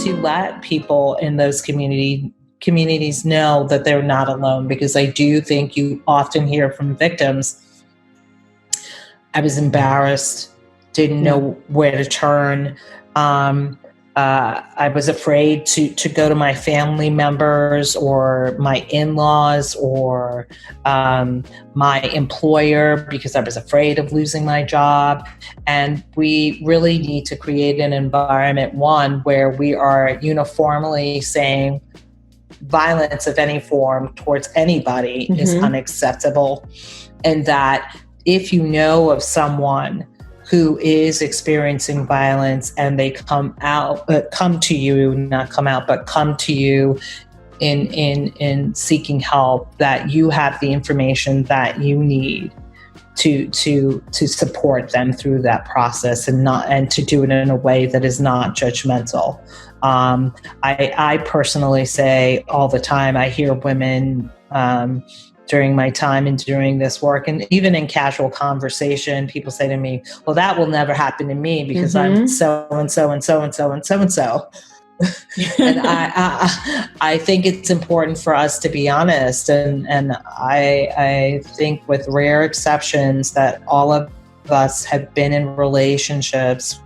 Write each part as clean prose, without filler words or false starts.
to let people in those communities know that they're not alone, because I do think you often hear from victims, I was embarrassed, didn't know where to turn. I was afraid to go to my family members or my in-laws or my employer because I was afraid of losing my job. And we really need to create an environment, one, where we are uniformly saying violence of any form towards anybody is unacceptable. And that if you know of someone who is experiencing violence and they come to you in seeking help, that you have the information that you need to support them through that process, and to do it in a way that is not judgmental. I personally say all the time, I hear women during my time and during this work, and even in casual conversation, people say to me, well, that will never happen to me because I'm so and so and so and so and so and so. And I think it's important for us to be honest, and I think, with rare exceptions, that all of us have been in relationships,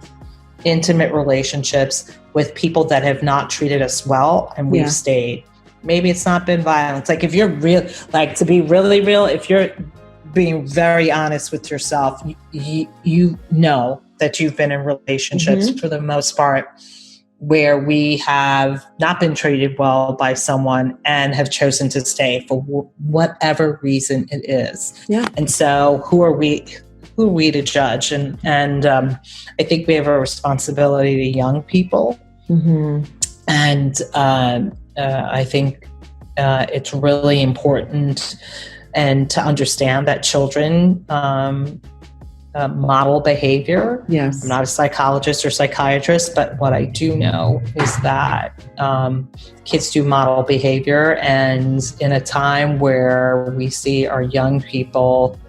intimate relationships, with people that have not treated us well, and we've stayed. Maybe it's not been violence. Like, if you're real, like, to be really real, if you're being very honest with yourself, you know that you've been in relationships for the most part where we have not been treated well by someone and have chosen to stay for whatever reason it is. Yeah. And so who are we to judge? And I think we have a responsibility to young people. And I think it's really important and to understand that children model behavior. Yes. I'm not a psychologist or psychiatrist, but what I do know is that kids do model behavior, and in a time where we see our young people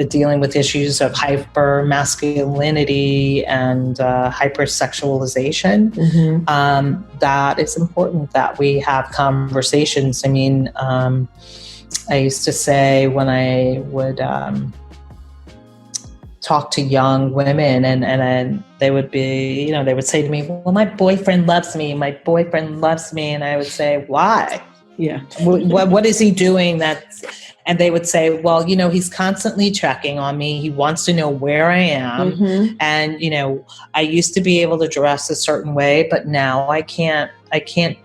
dealing with issues of hypermasculinity and hypersexualization, that it's important that we have conversations. I mean, I used to say, when I would talk to young women, and then they would be, they would say to me, well, my boyfriend loves me. And I would say, why? Yeah. What is he doing and they would say, well, he's constantly checking on me. He wants to know where I am. And, I used to be able to dress a certain way, but now I can't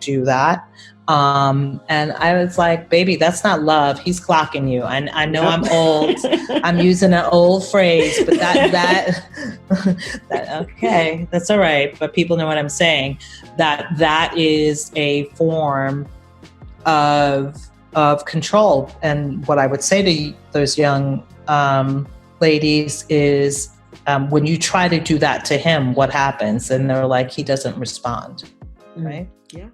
do that. And I was like, baby, that's not love. He's clocking you. And I know I'm old. I'm using an old phrase, but that okay, that's all right. But people know what I'm saying. That is a form of control. And what I would say to those young ladies is, when you try to do that to him, what happens? And they're like, he doesn't respond, right? Yeah.